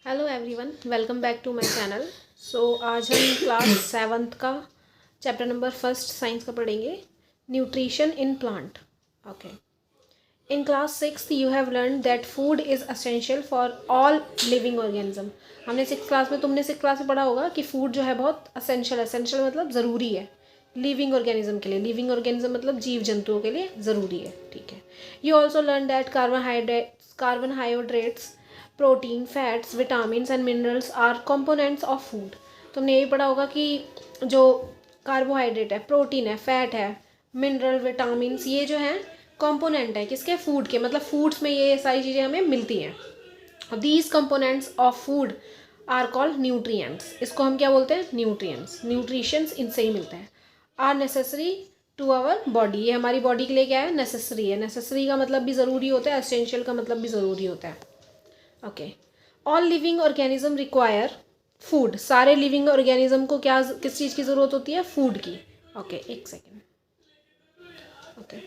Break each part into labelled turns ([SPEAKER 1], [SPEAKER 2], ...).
[SPEAKER 1] Hello everyone, welcome back to my channel. आज हम class 7th का चैप्टर नंबर फर्स्ट साइंस का पढ़ेंगे, nutrition in plant. Okay, in class 6th you have learn that food is essential for all living organism. हमने तुमने 6th class में पढ़ा होगा कि फूड जो है बहुत असेंशियल मतलब ज़रूरी है लिविंग ऑर्गेनिज्म के लिए। लिविंग ऑर्गेनिज्म मतलब जीव जंतुओं के लिए ज़रूरी है। ठीक है, you also learn that carbohydrates, protein, fats, vitamin and minerals are components of food. तुमने यही पढ़ा होगा कि जो कार्बोहाइड्रेट है, प्रोटीन है, फैट है, मिनरल, विटामिन, ये जो है कंपोनेंट है किसके? फूड के। मतलब फूड्स में ये सारी चीज़ें हमें मिलती हैं। These components of food are called nutrients. इसको हम क्या बोलते हैं? न्यूट्रिएंट्स। न्यूट्रिशंस इनसे ही मिलते हैं। Are necessary to our body. ये हमारी बॉडी के लिए क्या है? नेसेसरी है। नेसेसरी का मतलब भी ज़रूरी होता है, एसेंशियल का मतलब भी ज़रूरी होता है। Okay, all living organism require food. सारे लिविंग ऑर्गेनिज्म को किस चीज़ की ज़रूरत होती है? फूड की। ओके, एक second. Okay,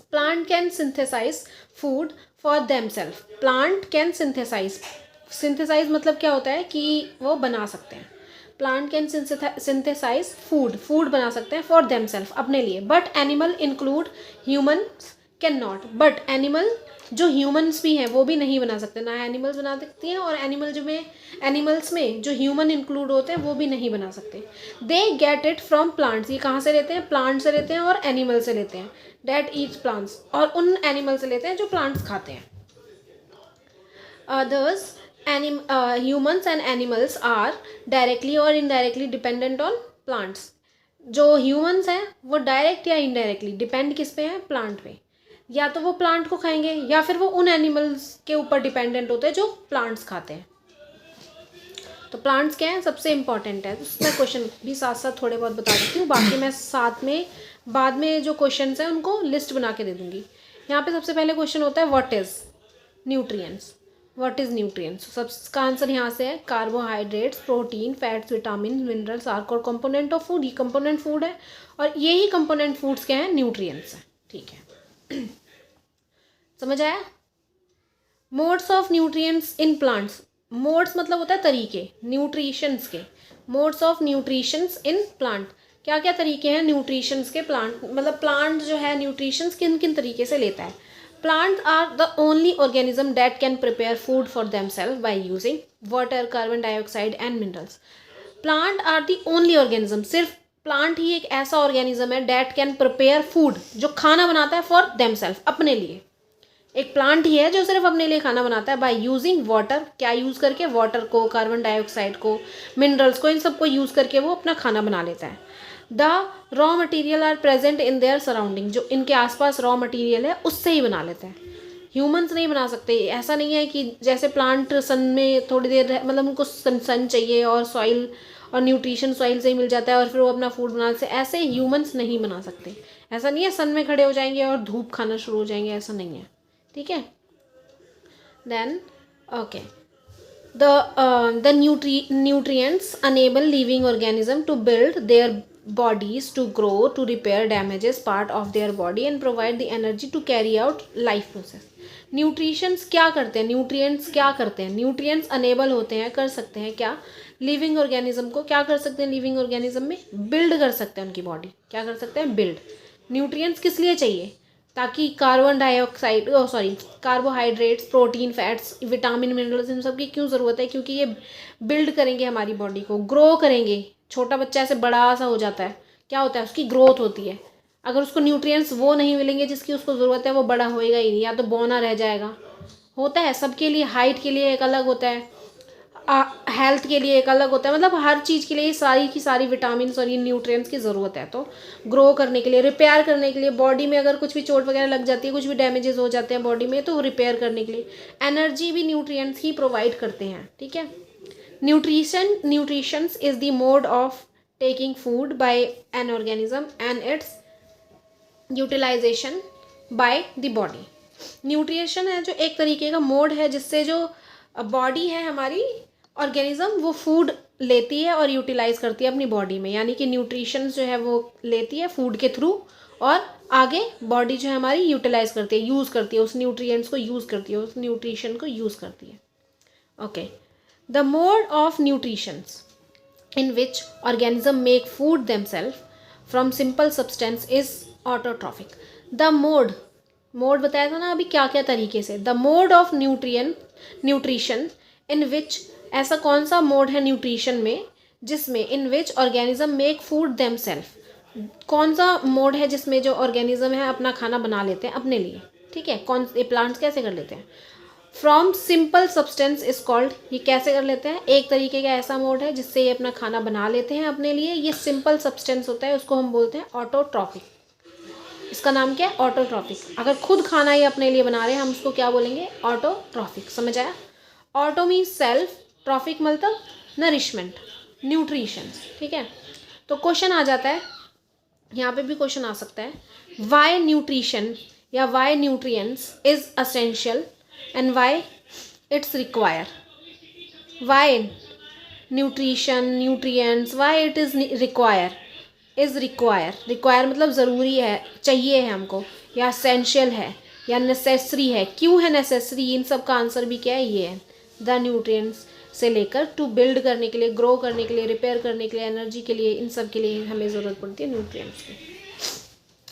[SPEAKER 1] plant can synthesize food for themselves. Plant can synthesize मतलब क्या होता है कि वो बना सकते हैं। प्लांट कैन सिंथेसाइज फूड बना सकते हैं फॉर देमसेल्फ, अपने लिए। But animal include humans can not. But animal जो ह्यूमन्स भी हैं वो भी नहीं बना सकते। ना एनिमल्स बना सकती हैं, और एनिमल्स में जो ह्यूमन इंक्लूड होते हैं वो भी नहीं बना सकते। They get it from plants. ये कहाँ से लेते हैं? प्लांट से लेते हैं और एनिमल से लेते हैं। डेट ईट्स प्लांट्स, और उन एनिमल से लेते हैं जो प्लांट्स खाते हैं। Others humans and animals are directly और इनडायरेक्टली डिपेंडेंट ऑन प्लांट्स। जो ह्यूमन्स हैं वो डायरेक्ट या इनडायरेक्टली डिपेंड किस पे हैं? प्लांट पे। या तो वो प्लांट को खाएंगे या फिर वो उन एनिमल्स के ऊपर डिपेंडेंट होते हैं जो प्लांट्स खाते हैं। तो प्लांट्स क्या है? सबसे इंपॉर्टेंट है। उसका क्वेश्चन भी साथ साथ थोड़े बहुत बता देती हूँ, बाकी मैं साथ में बाद में जो क्वेश्चन हैं उनको लिस्ट बना के दे दूँगी। यहाँ पे सबसे पहले क्वेश्चन होता है what is nutrients. What is nutrients? सबका आंसर यहाँ से है carbohydrates, protein, fats, vitamin, minerals are called component of food. ये कंपोनेंट फूड है, और यही कंपोनेंट फूड्स क्या है? न्यूट्रिएंट्स हैं। ठीक है, समझ आया? Modes of nutrients in plants. Modes मतलब होता है तरीके, न्यूट्रिशंस के। Modes of nutritions in plant, क्या क्या तरीके हैं न्यूट्रिशंस के? प्लांट मतलब प्लांट जो है न्यूट्रिशंस किन किन तरीके से लेता है। Plant are the only organism that can prepare food for themselves by using water, carbon dioxide and minerals. Plant are the only organism, सिर्फ प्लांट ही एक ऐसा ऑर्गेनिज्म है डेट कैन प्रिपेयर फूड, जो खाना बनाता है फॉर देमसेल्फ, अपने लिए। एक प्लांट ही है जो सिर्फ अपने लिए खाना बनाता है बाय यूजिंग वाटर। क्या यूज़ करके? वाटर को, कार्बन डाइऑक्साइड को, मिनरल्स को, इन सबको यूज़ करके वो अपना खाना बना लेता है। The raw material are present in their surrounding. जो इनके आसपास रॉ मटेरियल है उससे ही बना लेते हैं। ह्यूमंस नहीं बना सकते। ऐसा नहीं है कि जैसे प्लांट सन में थोड़ी देर मतलब उनको सन चाहिए और सॉइल और न्यूट्रिशन सॉइल से ही मिल जाता है और फिर वो अपना फूड बना सकते। ऐसे ह्यूमंस नहीं बना सकते। ऐसा नहीं है सन में खड़े हो जाएंगे और धूप खाना शुरू हो जाएंगे, ऐसा नहीं है। ठीक है, then okay, the nutrients enable living organism to build their bodies, to grow, to repair damages part of their body and provide the energy to carry out life process. Nutritions क्या करते हैं? न्यूट्रिएंट्स क्या करते हैं? Nutrients enable होते हैं, कर सकते हैं क्या? लिविंग ऑर्गेनिज्म को क्या कर सकते हैं? लिविंग ऑर्गेनिज्म में बिल्ड कर सकते हैं उनकी बॉडी। क्या कर सकते हैं? बिल्ड। न्यूट्रिएंट्स किस लिए चाहिए? ताकि carbohydrates, protein, fats, vitamin, minerals, इन सब की क्यों ज़रूरत है? क्योंकि ये बिल्ड करेंगे हमारी बॉडी को, ग्रो करेंगे। छोटा बच्चा ऐसे बड़ा सा हो जाता है, क्या होता है? उसकी ग्रोथ होती है। अगर उसको न्यूट्रिएंट्स वो नहीं मिलेंगे जिसकी उसको ज़रूरत है, वो बड़ा होएगा ही नहीं, या तो बौना रह जाएगा। होता है सबके लिए, हाइट के लिए एक अलग होता है, हेल्थ के लिए एक अलग होता है, मतलब हर चीज़ के लिए सारी की सारी विटामिन और ये न्यूट्रिएंट्स की ज़रूरत है। तो ग्रो करने के लिए, रिपेयर करने के लिए, बॉडी में अगर कुछ भी चोट वगैरह लग जाती है, कुछ भी डैमेजेस हो जाते हैं बॉडी में, तो रिपेयर करने के लिए एनर्जी भी न्यूट्रिएंट्स ही प्रोवाइड करते हैं। ठीक है, nutritions is the mode of taking food by an organism and its utilization by the body. Nutrition है जो एक तरीके का मोड है जिससे जो बॉडी है हमारी ऑर्गेनिज्म वो फूड लेती है और यूटिलाइज करती है अपनी बॉडी में। यानी कि न्यूट्रिशन जो है वो लेती है फूड के थ्रू, और आगे बॉडी जो है हमारी यूटिलाइज करती है, यूज़ करती है उस न्यूट्रिएंट्स को, यूज़ करती है उस न्यूट्रिशन को, यूज़ करती है। Okay, the mode of nutritions in which organism make food themselves from simple substance is autotrophic. The mode बताया था ना अभी क्या क्या तरीके से. The mode of nutrition in which, ऐसा कौन सा मोड है न्यूट्रिशन में जिसमें in which organism make food themselves, कौन सा मोड है जिसमें जो ऑर्गेनिज्म है अपना खाना बना लेते हैं अपने लिए. ठीक है, कौन ये प्लांट्स कैसे कर लेते हैं. From simple substance is called, ये कैसे कर लेते हैं, एक तरीके का ऐसा मोड है जिससे ये अपना खाना बना लेते हैं अपने लिए. ये सिंपल सब्सटेंस होता है, उसको हम बोलते हैं ऑटोट्रॉफिक. इसका नाम क्या है, ऑटोट्रॉफिक. अगर खुद खाना ये अपने लिए बना रहे हैं हम उसको क्या बोलेंगे, ऑटोट्रॉफिक. समझ आया. ऑटो मीन्स सेल्फ, ट्रॉफिक मतलब नरिशमेंट, न्यूट्रिशन. ठीक है, तो क्वेश्चन आ जाता है, यहाँ पे भी क्वेश्चन आ सकता है, वाई न्यूट्रिशन या why nutrients is essential and why it's require. Why nutrition, nutrients, why it is require, is require मतलब ज़रूरी है, चाहिए है हमको, या essential है या necessary है. क्यों है necessary, इन सब का आंसर भी क्या है, ये है. the nutrients से लेकर to build करने के लिए, grow करने के लिए, repair करने के लिए, energy के लिए, इन सब के लिए हमें ज़रूरत पड़ती है nutrients की.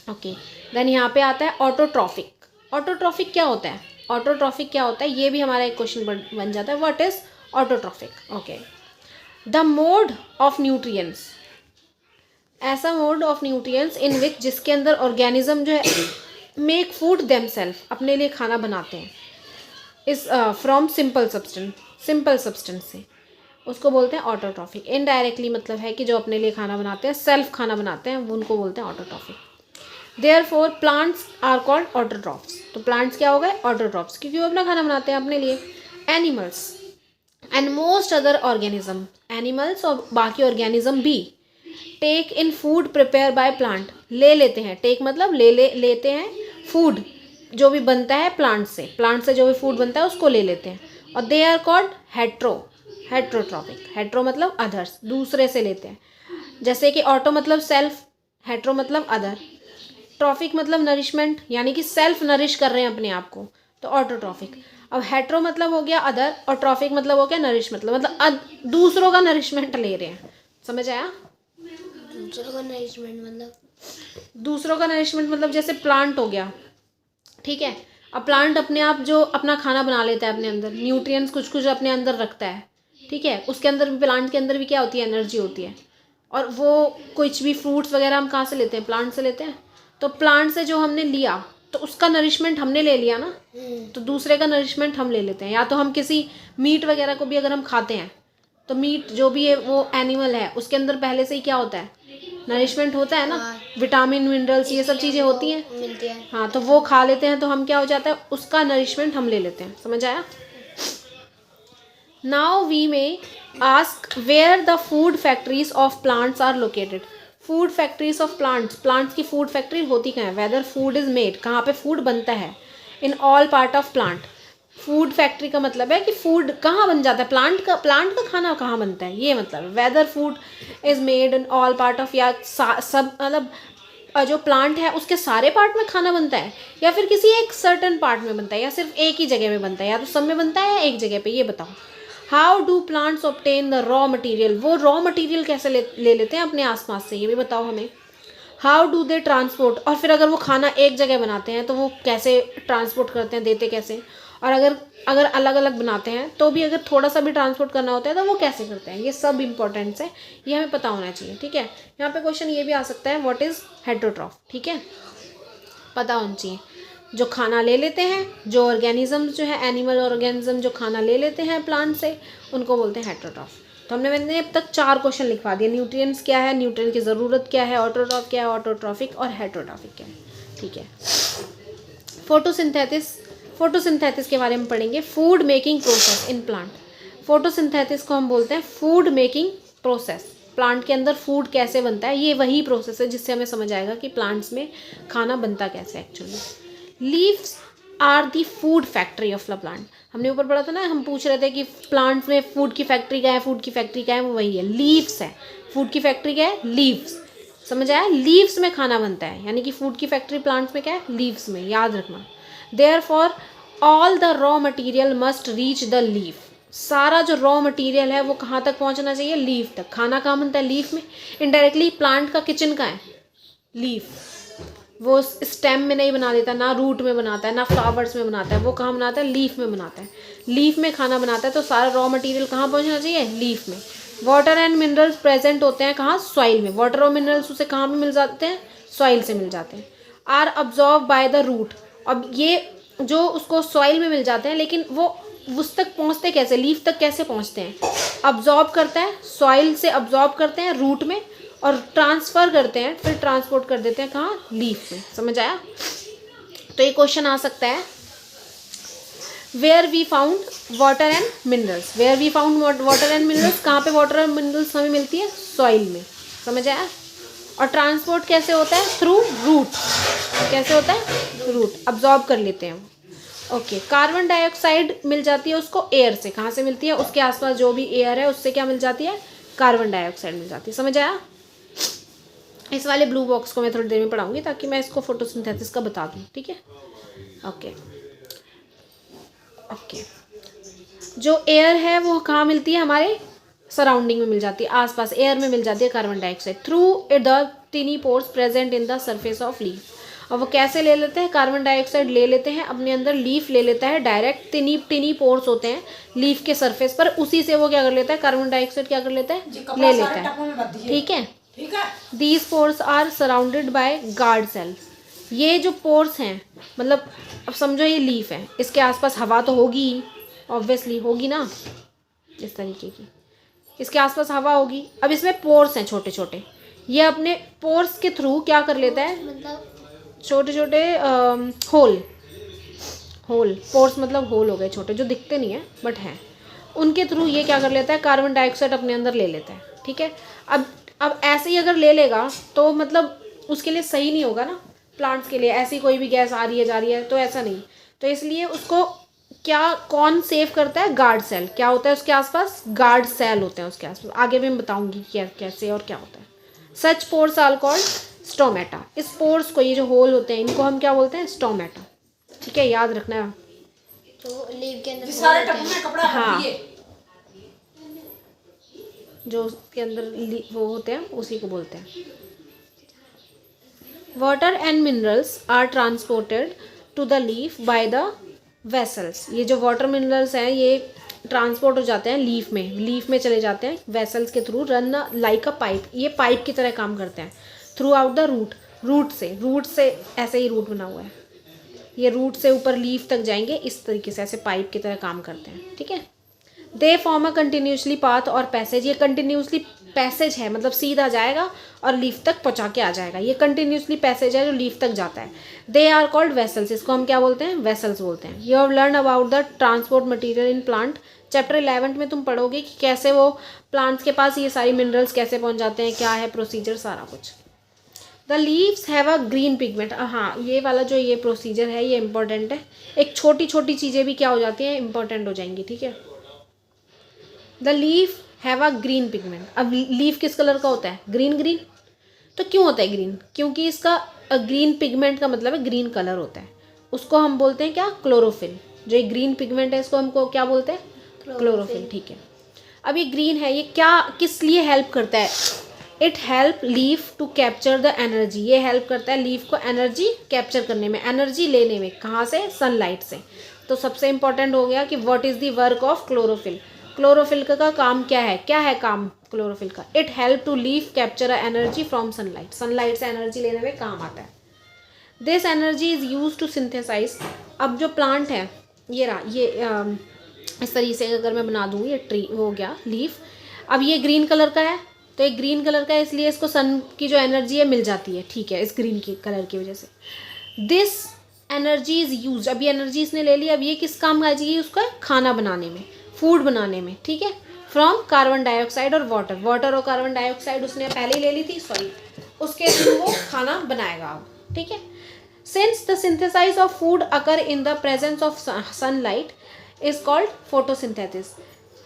[SPEAKER 1] ओके, देन यहाँ पे आता है ऑटोट्रॉफिक. ऑटोट्रॉफिक क्या होता है, ऑटोट्रॉफिक क्या होता है, ये भी हमारा एक क्वेश्चन बन जाता है. What is autotrophic. Okay, the mode of nutrients, ऐसा मोड ऑफ न्यूट्रिएंट्स इन विच, जिसके अंदर ऑर्गेनिज्म जो है मेक फूड देमसेल्फ, अपने लिए खाना बनाते हैं, इस फ्रॉम सिंपल सब्सटेंस से, उसको बोलते हैं ऑटोट्रॉफिक. इनडायरेक्टली मतलब है कि जो अपने लिए खाना बनाते हैं, सेल्फ खाना बनाते हैं, वो उनको बोलते हैं autotrophic. Therefore plants are called autotrophs. तो plants क्या हो गए, autotrophs, क्योंकि वो अपना खाना बनाते हैं अपने लिए. Animals and most other organism, animals और बाकी organism भी take in food prepared by plant, ले लेते हैं. take मतलब लेते हैं food, जो भी बनता है plant से जो भी food बनता है उसको ले लेते हैं. और they are called heterotrophic. hetero मतलब others, दूसरे से लेते हैं. जैसे कि auto मतलब self, hetero मतलब other, ट्रॉफिक मतलब नरिशमेंट, यानी कि सेल्फ नरिश कर रहे हैं अपने आप को, तो ऑटोट्रॉफिक. अब हेट्रो मतलब हो गया अदर, और ट्रॉफिक मतलब हो गया नरिश, मतलब दूसरों का नरिशमेंट ले रहे हैं. समझ आया. दूसरों का नरिशमेंट मतलब जैसे प्लांट हो गया. ठीक है, अब प्लांट अपने आप जो अपना खाना बना लेता है, अपने अंदर न्यूट्रिएंट्स कुछ कुछ अपने अंदर रखता है. ठीक है, उसके अंदर भी, प्लांट के अंदर भी क्या होती है, एनर्जी होती है. और वो कुछ भी फ्रूट्स वगैरह हम कहाँ से लेते हैं, प्लांट से लेते हैं. तो प्लांट से जो हमने लिया तो उसका नरिशमेंट हमने ले लिया ना, तो दूसरे का नरिशमेंट हम ले लेते हैं. या तो हम किसी मीट वगैरह को भी अगर हम खाते हैं, तो मीट जो भी है वो एनिमल है, उसके अंदर पहले से ही क्या होता है, नरिशमेंट होता है ना. विटामिन, मिनरल्स, ये सब चीज़ें होती हैं. हाँ, तो वो खा लेते हैं तो हम क्या हो जाता है, उसका नरिशमेंट हम ले लेते हैं. समझ आया. Now we may ask where the food factories of plants are located. Food factories of plants की फूड फैक्ट्री होती कहाँ है, वेदर फूड इज मेड, कहाँ पे फूड बनता है. इन all part of plant. Food factory का मतलब है कि फूड कहाँ बन जाता है, प्लांट का खाना कहाँ बनता है, ये मतलब है. Whether food is made in all part of, या सब मतलब जो प्लांट है उसके सारे पार्ट में खाना बनता है, या फिर किसी एक सर्टन पार्ट में बनता है, या सिर्फ एक ही जगह में बनता है, या तो सब में बनता है या एक जगह पे, ये बताओ. How do plants obtain the raw material, वो रॉ मटीरियल कैसे ले लेते हैं अपने आसपास से, ये भी बताओ हमें. हाउ डू दे ट्रांसपोर्ट, और फिर अगर वो खाना एक जगह बनाते हैं तो वो कैसे ट्रांसपोर्ट करते हैं, देते कैसे. और अगर अलग अलग बनाते हैं तो भी अगर थोड़ा सा भी ट्रांसपोर्ट करना होता है तो वो कैसे करते हैं. ये सब इंपॉर्टेंट्स है, ये हमें पता होना चाहिए. ठीक है, यहाँ पे क्वेश्चन ये भी आ सकता है, व्हाट इज़ हेटरोट्रॉफ. ठीक है, पता होना चाहिए. जो खाना ले लेते हैं, जो ऑर्गेनिज्म जो है, एनिमल ऑर्गेनिज्म जो खाना ले लेते हैं प्लांट से, उनको बोलते हैं हेटरोट्रॉफ. तो मैंने अब तक 4 क्वेश्चन लिखवा दिए. न्यूट्रिएंट्स क्या है, न्यूट्रिएंट की ज़रूरत क्या है, ऑटोट्रॉफ क्या है, ऑटोट्रॉफिक और हेटरोट्रॉफिक क्या है. ठीक है, फोटोसिंथेसिस के बारे में पढ़ेंगे. Food making process in plant. Photosynthesis को हम बोलते हैं फूड मेकिंग प्रोसेस. प्लांट के अंदर फूड कैसे बनता है, ये वही प्रोसेस है जिससे हमें समझ आएगा कि प्लांट्स में खाना बनता कैसे actually. Leaves are the food factory of the plant. हमने ऊपर पढ़ा था ना, हम पूछ रहे थे कि प्लांट्स में फूड की फैक्ट्री क्या है, फूड की फैक्ट्री क्या है, वो वही है, लीव्स है. फूड की फैक्ट्री क्या है, लीव्स. समझ आया, लीव्स में खाना बनता है, यानी कि फूड की फैक्ट्री प्लांट्स में क्या है, लीव्स में, याद रखना. Therefore all the raw material must reach the leaf. सारा जो रॉ मटेरियल है वो कहाँ तक पहुँचना चाहिए, लीफ तक। खाना कहाँ बनता है, लीफ में। इनडायरेक्टली प्लांट का किचन कहाँ है, लीफ। वो स्टेम में नहीं बना देता, ना रूट में बनाता है, ना फ्लावर्स में बनाता है, वो कहाँ बनाता है, लीफ में बनाता है। लीफ में खाना बनाता है, तो सारा रॉ मटेरियल कहाँ पहुँचना चाहिए, लीफ में। वाटर एंड मिनरल्स प्रेजेंट होते हैं कहाँ, सॉइल में। वाटर और मिनरल्स उसे कहाँ पे मिल जाते हैं, सॉइल से मिल जाते हैं। Are absorb by the root. अब ये जो उसको सॉइल में मिल जाते हैं, लेकिन वो उस तक पहुँचते कैसे, लीफ तक कैसे पहुँचते हैं, अब्जॉर्ब करता है, सॉइल से अब्जॉर्ब करते हैं रूट में, और ट्रांसफ़र करते हैं, फिर ट्रांसपोर्ट कर देते हैं कहाँ, लीफ में। समझ आया। तो ये क्वेश्चन आ सकता है, where we found water and minerals. Where we found water and minerals, कहाँ पे वाटर एंड मिनरल्स हमें मिलती है, सॉइल में। समझ आया। और ट्रांसपोर्ट कैसे होता है, थ्रू रूट। कैसे होता है, रूट, अब्जॉर्ब कर लेते हैं। ओके, कार्बन डाइऑक्साइड मिल जाती है उसको एयर से। कहाँ से मिलती है, उसके आसपास जो भी एयर है उससे क्या मिल जाती है, कार्बन डाइऑक्साइड मिल जाती है। समझ आया। इस वाले ब्लू बॉक्स को मैं थोड़ी देर में पढ़ाऊंगी, ताकि मैं इसको फोटोसिंथेसिस का बता दूँ। ठीक है, ओके ओके। जो एयर है वो कहाँ मिलती है, हमारे सराउंडिंग में मिल जाती है, आसपास एयर में मिल जाती है carbon dioxide, through the टिनी pores present in the surface of leaf. और वो कैसे ले लेते हैं, कार्बन डाइऑक्साइड ले लेते हैं अपने अंदर, लीफ ले लेता है डायरेक्ट। टिनी पोर्स होते हैं लीफ के सरफेस पर, उसी से वो क्या कर लेता है, कार्बन डाइऑक्साइड क्या कर लेता है, ले लेता है। ठीक है। These pores are surrounded by guard cells. ये जो पोर्स हैं, मतलब अब समझो ये लीफ है, इसके आसपास हवा तो होगी, ऑब्वियसली होगी ना, इस तरीके की इसके आसपास हवा होगी। अब इसमें पोर्स हैं छोटे छोटे, ये अपने पोर्स के थ्रू क्या कर लेता है, मतलब छोटे छोटे होल पोर्स, मतलब होल हो गए छोटे, जो दिखते नहीं है बट हैं, उनके थ्रू ये क्या कर लेता है, कार्बन डाइऑक्साइड अपने अंदर ले लेता है। ठीक है। अब ऐसे ही अगर ले लेगा तो मतलब उसके लिए सही नहीं होगा ना, प्लांट्स के लिए ऐसी कोई भी गैस आ रही है जा रही है तो ऐसा नहीं। तो इसलिए उसको क्या, कौन सेव करता है, गार्ड सेल। क्या होता है उसके आसपास, गार्ड सेल होते हैं उसके आसपास। आगे भी मैं बताऊंगी क्या कैसे और क्या होता है। सच पोर्स आर कॉल्ड स्टोमेटा। इस पोर्स को, ये जो होल होते हैं, इनको हम क्या बोलते हैं, स्टोमेटा। ठीक है, याद रखना है।
[SPEAKER 2] तो लीव के अंदर सारे टब में कपड़ा,
[SPEAKER 1] हाँ, जो उसके अंदर वो होते हैं उसी को बोलते हैं। Water and minerals are transported to the leaf by the vessels. ये जो वाटर मिनरल्स हैं ये ट्रांसपोर्ट हो जाते हैं लीफ में चले जाते हैं वेसल्स के थ्रू, रन लाइक अ पाइप। ये पाइप की तरह काम करते हैं। थ्रू आउट द रूट से ऐसे ही रूट बना हुआ है, ये रूट से ऊपर लीफ तक जाएंगे, इस तरीके से ऐसे पाइप की तरह काम करते हैं। ठीक है। They form a continuously path और पैसेज। ये कंटिन्यूसली पैसेज है, मतलब सीधा जाएगा और लीफ तक पहुंचा के आ जाएगा। ये कंटिन्यूसली पैसेज है जो लीफ तक जाता है। They are called vessels. इसको हम क्या बोलते हैं, वेसल्स बोलते हैं। You have learn about the transport material in plant. Chapter 11 में तुम पढ़ोगे कि कैसे वो प्लांट्स के पास ये सारी मिनरल्स कैसे पहुंच जाते हैं, क्या है प्रोसीजर, सारा कुछ। The leaves have a green pigment. हाँ, ये वाला जो ये प्रोसीजर है ये इंपॉर्टेंट है। एक छोटी छोटी चीज़ें भी क्या हो जाती हैं, इंपॉर्टेंट हो जाएंगी। ठीक है। The leaf have a green pigment. अब लीफ किस कलर का होता है, ग्रीन। तो क्यों होता है ग्रीन, क्योंकि इसका ग्रीन पिगमेंट का मतलब है ग्रीन कलर होता है। उसको हम बोलते हैं क्या, क्लोरोफिल। जो ये ग्रीन पिगमेंट है इसको हमको क्या बोलते हैं, क्लोरोफिल। ठीक है। अब ये ग्रीन है, ये क्या किस लिए हेल्प करता है, it help leaf to capture the energy. ये हेल्प करता है लीफ को एनर्जी कैप्चर करने में, एनर्जी लेने में। कहाँ से, सनलाइट से। तो सबसे इंपॉर्टेंट हो गया कि what is the work of chlorophyll. Chlorophyll का काम क्या है काम क्लोरोफिल का, it help to leaf capture a energy from sunlight. Sunlight से एनर्जी लेने में काम आता है। This energy is use to synthesize. अब जो प्लांट है ये रहा, ये इस तरीके से अगर मैं बना दूँ, ये ट्री हो गया लीफ। अब ये ग्रीन कलर का है, तो ये ग्रीन कलर का है इसलिए इसको सन की जो एनर्जी है मिल जाती है। ठीक है, इस ग्रीन की कलर की वजह से। This energy is use. अब ये एनर्जी इसने ले ली, अब ये किस काम आ जाएगी, उसका खाना बनाने में, फूड बनाने में। ठीक है। फ्रॉम कार्बन डाइऑक्साइड और वाटर और कार्बन डाइऑक्साइड उसने पहले ही ले ली थी, सॉरी, उसके थ्रू वो खाना बनाएगा अब। ठीक है। Since the synthesize of food occur in the presence of sunlight is called photosynthesis.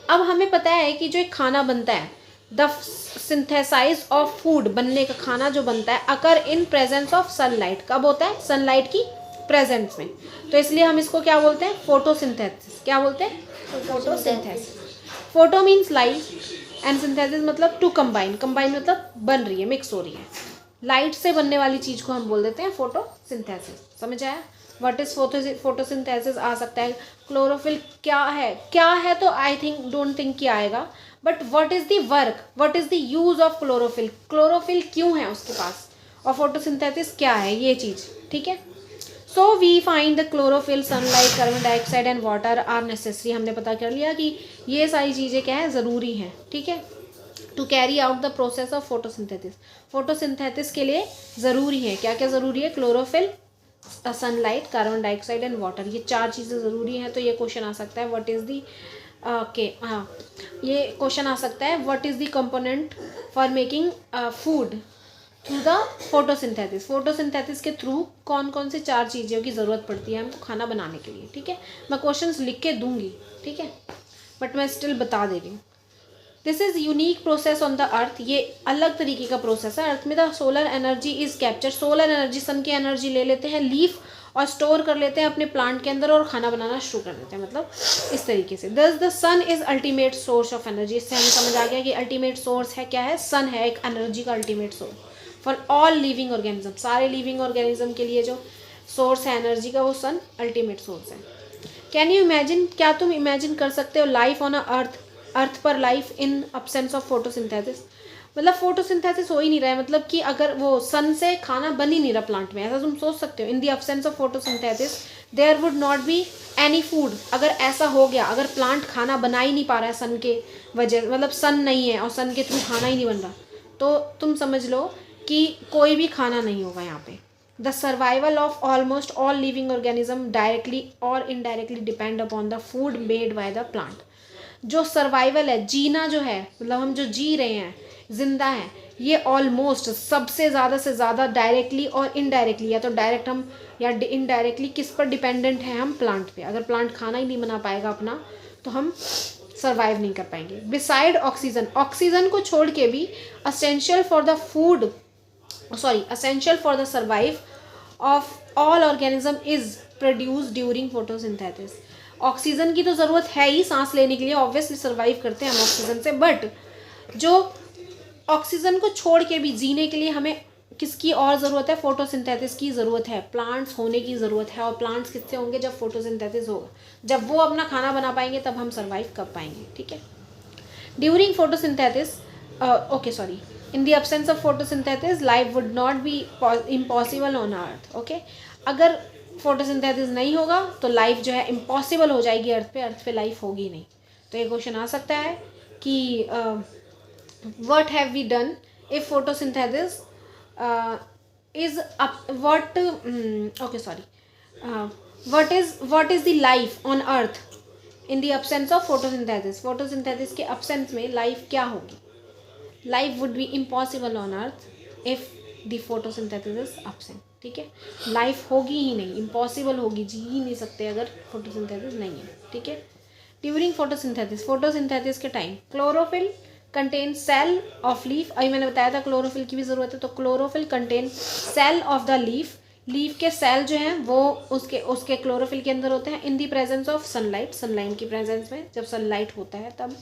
[SPEAKER 1] अब हमें पता है कि जो एक खाना बनता है, द सिंथेसाइज ऑफ फूड, बनने का खाना जो बनता है, अकर इन प्रेजेंस ऑफ सनलाइट। कब होता है, सनलाइट की प्रेजेंस में। तो इसलिए हम इसको क्या बोलते हैं, फोटोसिंथेसिस। क्या बोलते हैं, photosynthesis. Photo means light and synthesis मतलब टू कंबाइन, कंबाइन मतलब बन रही है, मिक्स हो रही है। लाइट से बनने वाली चीज़ को हम बोल देते हैं फोटोसिंथेसिस। समझ आया? व्हाट इज फोटोसिंथेसिस आ सकता है। क्लोरोफिल क्या है तो आई थिंक डोंट थिंक कि आएगा, but what is the work, what is the use of chlorophyll, chlorophyll क्यों है उसके पास, और फोटोसिंथेसिस क्या है, ये चीज़। ठीक है। So we find the chlorophyll, sunlight, carbon dioxide and water are necessary. हमने पता कर लिया कि ये सारी चीज़ें क्या है, ज़रूरी हैं। ठीक है, to carry out the process of photosynthesis. Photosynthesis के लिए ज़रूरी है, क्या क्या ज़रूरी है, chlorophyll, sunlight, carbon dioxide and water, ये 4 चीज़ें ज़रूरी हैं। तो ये क्वेश्चन आ सकता है व्हाट इज़ दी हाँ, ये क्वेश्चन आ सकता है what is the component for making food through the photosynthesis. Photosynthesis के थ्रू कौन कौन से 4 चीज़ों की ज़रूरत पड़ती है हमको खाना बनाने के लिए। ठीक है, मैं क्वेश्चंस लिख के दूंगी, ठीक है, बट मैं स्टिल बता दे रही हूँ। This is unique process on the earth, ये अलग तरीके का प्रोसेस है। अर्थ में the solar energy is capture, solar energy, sun की एनर्जी ले लेते हैं लीफ और स्टोर कर लेते हैं अपने प्लांट के अंदर और खाना बनाना शुरू कर देते हैं, मतलब इस तरीके से। Thus the sun is ultimate source of energy, इससे हमें समझ आ गया कि अल्टीमेट सोर्स है क्या है, सन है एक एनर्जी का ultimate source for all living organism, सारे लिविंग ऑर्गेनिज्म के लिए जो सोर्स है एनर्जी का वो सन अल्टीमेट सोर्स है। कैन यू इमेजिन, क्या तुम इमेजिन कर सकते हो लाइफ ऑन अ अर्थ पर life in absence of photosynthesis, मतलब फोटोसिंथेसिस हो ही नहीं रहा है, मतलब कि अगर वो सन से खाना बन ही नहीं रहा प्लांट में, ऐसा तुम सोच सकते हो। In the absence of photosynthesis there would not be any food, अगर ऐसा हो गया, अगर प्लांट खाना बना ही नहीं पा रहा है सन के वजह, मतलब सन नहीं है और सन के थ्रू खाना ही नहीं बन रहा, तो तुम समझ लो कि कोई भी खाना नहीं होगा यहाँ पे। The survival of almost all living organism directly और indirectly depend upon the food made by the plant. जो सर्वाइवल है, जीना जो है, मतलब हम जो जी रहे हैं, जिंदा हैं, ये ऑलमोस्ट सबसे ज़्यादा से ज़्यादा डायरेक्टली और इनडायरेक्टली, या तो डायरेक्ट हम या इनडायरेक्टली किस पर डिपेंडेंट है हम, प्लांट पे। अगर प्लांट खाना ही नहीं बना पाएगा अपना तो हम सर्वाइव नहीं कर पाएंगे। बिसाइड ऑक्सीजन, ऑक्सीजन को छोड़ के भी essential for the food, essential for the survive of all organism is produce during photosynthesis. Oxygen की तो ज़रूरत है ही सांस लेने के लिए, ऑब्वियसली सर्वाइव करते हैं हम ऑक्सीजन से, बट जो ऑक्सीजन को छोड़ के भी जीने के लिए हमें किसकी और ज़रूरत है, फोटोसिंथेसिस की ज़रूरत है, प्लांट्स होने की ज़रूरत है। और प्लांट्स किससे होंगे, जब फोटोसिंथेसिस होगा, जब वो अपना खाना बना पाएंगे तब हम सर्वाइव कर पाएंगे। ठीक है, during photosynthesis in the absence of photosynthesis life would not be impossible on earth. okay, अगर फोटोसिंथेसिस नहीं होगा तो लाइफ जो है इम्पॉसिबल हो जाएगी अर्थ पे लाइफ होगी नहीं। तो ये क्वेश्चन आ सकता है कि what have we done if photosynthesis is what is the life on earth in the absence of photosynthesis. Photosynthesis के absence में लाइफ क्या होगी, life would be impossible on earth if the photosynthesis is absent। ठीक है, life होगी ही नहीं, impossible होगी, जी ही नहीं सकते अगर फोटोसिंथेसिस नहीं है। ठीक है, ड्यूरिंग फोटोसिंथेसिस के time chlorophyll contain cell of leaf, अभी मैंने बताया था क्लोरोफिल की भी ज़रूरत है, तो chlorophyll contain cell of the leaf, leaf के सेल जो हैं वो उसके क्लोरोफिल के अंदर होते हैं। In the presence of sunlight, sunlight की प्रेजेंस में, जब सनलाइट होता है तब।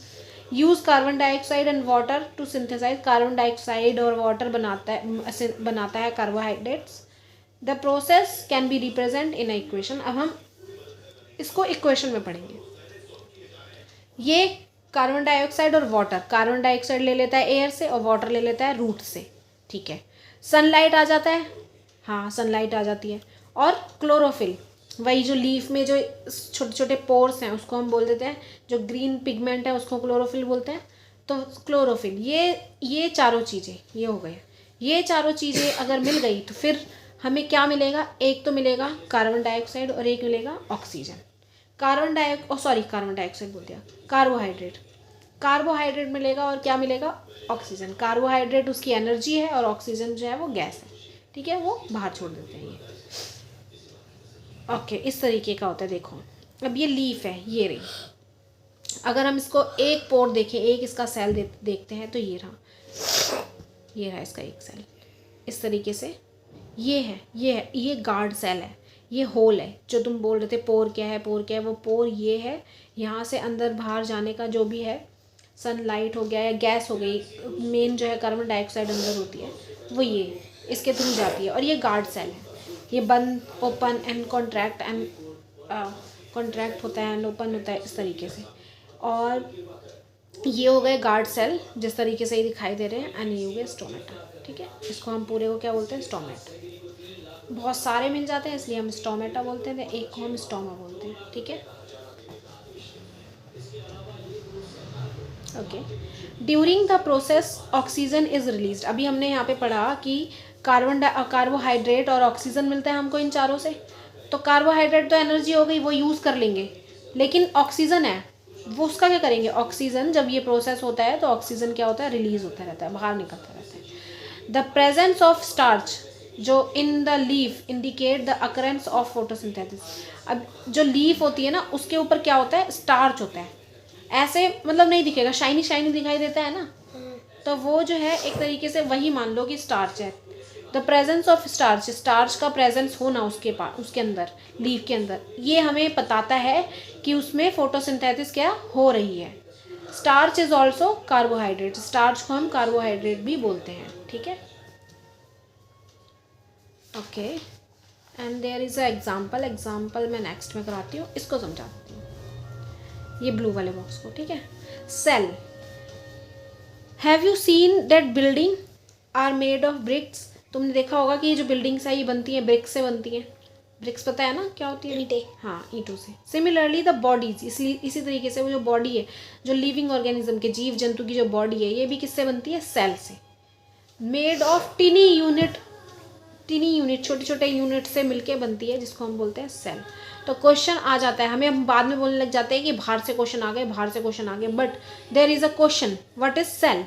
[SPEAKER 1] Use carbon dioxide and water to synthesize, carbon dioxide और वाटर बनाता है carbohydrates. The process can be represent in equation. अब हम इसको इक्वेशन में पढ़ेंगे। ये कार्बन डाइऑक्साइड और वाटर, कार्बन डाइऑक्साइड ले लेता है एयर से और वाटर ले लेता है रूट से। ठीक है, सनलाइट आ जाता है, हाँ सनलाइट आ जाती है, और क्लोरोफिल, वही जो लीफ में जो छोटे छोटे पोर्स हैं उसको हम बोल देते हैं, जो ग्रीन पिगमेंट है उसको क्लोरोफिल बोलते हैं। तो क्लोरोफिल, ये चारों चीज़ें ये हो गए, ये चारों चीज़ें अगर मिल गई तो फिर हमें क्या मिलेगा, एक तो मिलेगा कार्बन डाइऑक्साइड और एक मिलेगा ऑक्सीजन। कार्बन डाइऑक्साइड बोल दिया, कार्बोहाइड्रेट मिलेगा और क्या मिलेगा, ऑक्सीजन। कार्बोहाइड्रेट उसकी एनर्जी है और ऑक्सीजन जो है वो गैस है। ठीक है, वो बाहर छोड़ देते हैं ये। ओके, इस तरीके का होता है। देखो अब ये लीफ है, ये रही, अगर हम इसको एक पोर देखें, एक इसका सेल देखते हैं तो ये रहा इसका एक सेल, इस तरीके से ये गार्ड सेल है, ये होल है। जो तुम बोल रहे थे पोर क्या है, वो पोर ये है, यहाँ से अंदर बाहर जाने का जो भी है सनलाइट हो गया या गैस हो गई, मेन जो है कार्बन डाइऑक्साइड अंदर होती है वो ये इसके थ्रू जाती है। और ये गार्ड सेल है, ये बंद, open and contract and contract होता है एंड ओपन होता है इस तरीके से। और ये हो गए गार्ड सेल जिस तरीके से ये दिखाई दे रहे हैं, एंड ये हो गए स्टोमेटा। ठीक है, इसको हम पूरे को क्या बोलते हैं, स्टोमेटा। बहुत सारे मिल जाते हैं इसलिए हम स्टोमेटा बोलते हैं, एक को हम स्टोमा बोलते हैं। ठीक है, okay. During the process oxygen is released. अभी हमने यहाँ पे पढ़ा कि कार्बोहाइड्रेट और ऑक्सीजन मिलता है हमको इन चारों से। तो कार्बोहाइड्रेट तो एनर्जी हो गई, वो यूज़ कर लेंगे, लेकिन ऑक्सीजन है वो उसका क्या करेंगे, ऑक्सीजन जब ये प्रोसेस होता है तो ऑक्सीजन क्या होता है, रिलीज होता रहता है, बाहर निकलता रहता है। द प्रेजेंस ऑफ स्टार्च जो in the leaf indicate the occurrence of photosynthesis. अब जो लीफ होती है ना उसके ऊपर क्या होता है, स्टार्च होता है। ऐसे मतलब नहीं दिखेगा, शाइनी शाइनी दिखाई देता है ना, तो वो जो है एक तरीके से वही मान लो कि स्टार्च है। The presence of starch, starch का प्रेजेंस होना उसके पास, उसके अंदर, लीफ के अंदर, ये हमें बताता है कि उसमें फोटोसिंथेसिस क्या हो रही है। Starch is also carbohydrate, starch को हम कार्बोहाइड्रेट भी बोलते हैं। ठीक है, okay. And there is a example मैं नेक्स्ट में कराती हूँ, इसको समझाती हूँ, ये ब्लू वाले बॉक्स को। ठीक है, cell. Have you seen that building are made of bricks. तुमने देखा होगा कि ये जो बिल्डिंग्स है ये बनती हैं ब्रिक्स से बनती हैं। ब्रिक्स पता है ना क्या होती है,
[SPEAKER 2] ईंटें।
[SPEAKER 1] हाँ, ईंटों से। सिमिलरली द बॉडीज, इसलिए इसी तरीके से वो जो बॉडी है, जो लिविंग ऑर्गेनिज्म के, जीव जंतु की जो बॉडी है, ये भी किससे बनती है, सेल से। मेड ऑफ टिनी यूनिट, छोटे छोटे यूनिट से मिलके बनती है, जिसको हम बोलते हैं सेल। तो क्वेश्चन आ जाता है हमें, हम बाद में बोलने लग जाते हैं कि बाहर से क्वेश्चन आ गए, बाहर से क्वेश्चन आ गए, but there is a question, what is cell.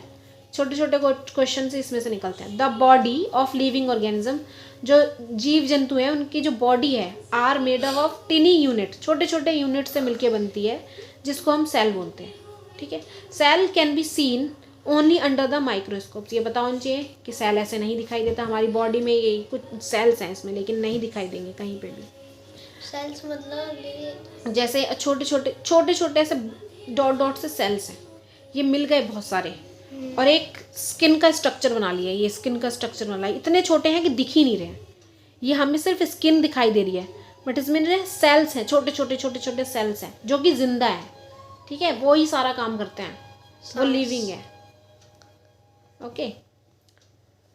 [SPEAKER 1] छोटे छोटे क्वेश्चन से इसमें से निकलते हैं। The body of living organism, जो जीव जंतु हैं उनकी जो बॉडी है, are made up of tiny unit, छोटे छोटे यूनिट से मिलके बनती है, जिसको हम सेल बोलते हैं। ठीक है, cell can be seen only under the microscope. ये पता होना चाहिए कि सेल ऐसे नहीं दिखाई देता, हमारी बॉडी में ये कुछ सेल्स हैं इसमें, लेकिन नहीं दिखाई देंगे कहीं पे भी।
[SPEAKER 2] सेल्स मतलब
[SPEAKER 1] जैसे छोटे छोटे ऐसे डॉट डॉट से सेल्स हैं, ये मिल गए बहुत सारे, और एक स्किन का स्ट्रक्चर बना लिया। ये स्किन का स्ट्रक्चर बना लिया, इतने छोटे हैं कि दिख ही नहीं रहे, ये हमें सिर्फ स्किन दिखाई दे रही है, बट इसमें सेल्स हैं, छोटे छोटे सेल्स हैं जो कि जिंदा है। ठीक है, वो ही सारा काम करते हैं, वो लिविंग है। ओके,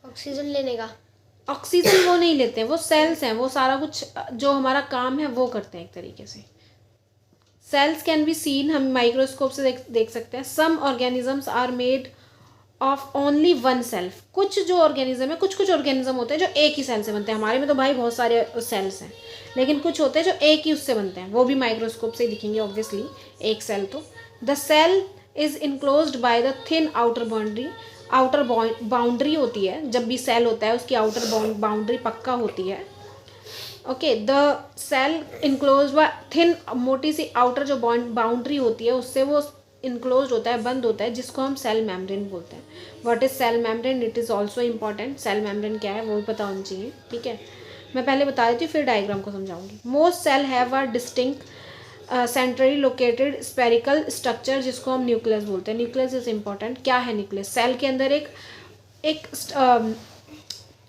[SPEAKER 2] ऑक्सीजन लेने का।
[SPEAKER 1] ऑक्सीजन वो नहीं लेते हैं, वो सेल्स हैं, वो सारा कुछ जो हमारा काम है वो करते हैं एक तरीके से। सेल्स कैन बी सीन, हम माइक्रोस्कोप से देख सकते हैं। Some organisms are made of only one cell. कुछ जो ऑर्गेनिज्म है, कुछ ऑर्गेनिज्म होते हैं जो एक ही सेल से बनते हैं। हमारे में तो भाई बहुत सारे सेल्स हैं, लेकिन कुछ होते हैं जो एक ही उससे बनते हैं, वो भी माइक्रोस्कोप से ही दिखेंगे ऑब्वियसली, एक सेल तो। The cell is enclosed by the thin outer boundary. Outer boundary होती है, जब भी सेल होता है उसकी आउटर बाउंड्री पक्का होती है। Okay, the cell enclose by thin, मोटी सी आउटर जो बाउंड्री होती है उससे वो इनक्लोज होता है, बंद होता है, जिसको हम सेल मेम्ब्रेन बोलते हैं। What is cell membrane, it is also important. Cell membrane क्या है वो भी पता होना चाहिए। ठीक है, मैं पहले बता देती हूँ फिर डायग्राम को समझाऊंगी। Most cell have a distinct centrally located spherical structure, जिसको हम न्यूक्लियस बोलते हैं। Nucleus is important. क्या है न्यूक्लियस, सेल के अंदर एक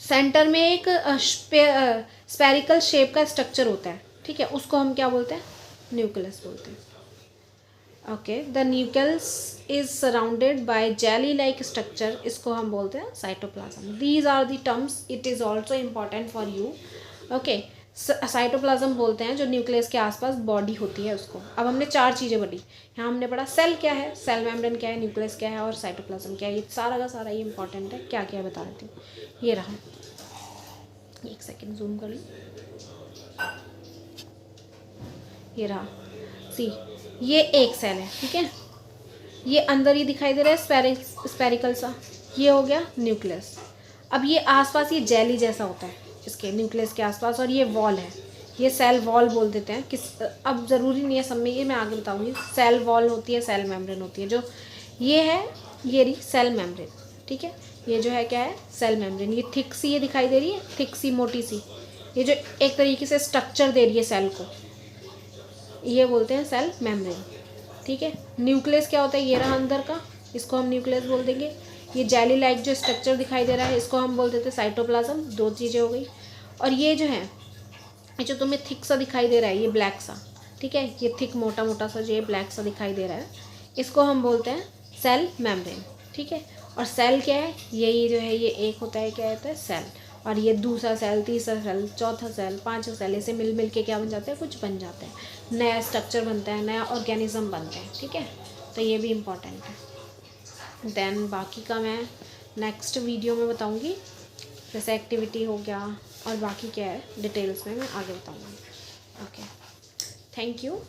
[SPEAKER 1] सेंटर में एक स्पेरिकल शेप का स्ट्रक्चर होता है। ठीक है, उसको हम क्या बोलते हैं, न्यूक्लियस बोलते हैं। Okay, the nucleus is surrounded by jelly like structure, इसको हम बोलते हैं cytoplasm. These are the terms, it is also important for you. Okay, cytoplasm बोलते हैं जो न्यूक्लियस के आसपास बॉडी होती है उसको। अब हमने 4 चीज़ें पढ़ी यहाँ, हमने पढ़ा सेल क्या है, सेल मेम्ब्रेन क्या है, न्यूक्लियस क्या है और साइटोप्लाज्म क्या है। ये सारा का सारा ये इंपॉर्टेंट है। क्या क्या बता देती हूँ, ये रहा, एक सेकेंड जूम कर लूँ, ये रहा, सी ये एक सेल है। ठीक है, ये अंदर ही दिखाई दे रहा है स्पेरिकल सा, ये हो गया न्यूक्लियस। अब ये आसपास ये जेली जैसा होता है इसके न्यूक्लियस के आसपास, और ये वॉल है, ये सेल वॉल बोल देते हैं। अब ज़रूरी नहीं है सब में, ये मैं आगे बताऊंगी। सेल वॉल होती है, सेल मेम्ब्रेन होती है। जो ये है, ये रही सेल मेम्ब्रेन। ठीक है, ये जो है क्या है, सेल मेम्ब्रेन। ये थिक सी ये दिखाई दे रही है, थिक सी मोटी सी, ये जो एक तरीके से स्ट्रक्चर दे रही है सेल को, ये बोलते हैं सेल मेम्ब्रेन। ठीक है, न्यूक्लियस क्या होता है, ये रहा अंदर का, इसको हम न्यूक्लियस बोल देंगे। ये जेली लाइक जो स्ट्रक्चर दिखाई दे रहा है इसको हम बोल देते हैं साइटोप्लाज्म। दो चीज़ें हो गई। और ये जो है, ये जो तुम्हें थिक सा दिखाई दे रहा है, ये ब्लैक सा, ठीक है, ये थिक मोटा मोटा सा जो ये ब्लैक सा दिखाई दे रहा है, इसको हम बोलते हैं सेल मेम्ब्रेन, ठीक है। और सेल क्या है, यही जो है ये एक होता है, क्या होता है, सेल। और ये दूसरा सेल, तीसरा सेल, चौथा सेल, पांचवा सेल, ऐसे मिल मिल के क्या बन जाते हैं, कुछ बन जाते हैं, नया स्ट्रक्चर बनता है, नया ऑर्गेनिज्म बनते हैं, ठीक है। तो ये भी इम्पोर्टेंट है। देन बाकी का मैं नेक्स्ट वीडियो में बताऊँगी, जैसे एक्टिविटी हो गया और बाकी क्या है डिटेल्स में मैं आगे बताऊँगी। Okay, thank you.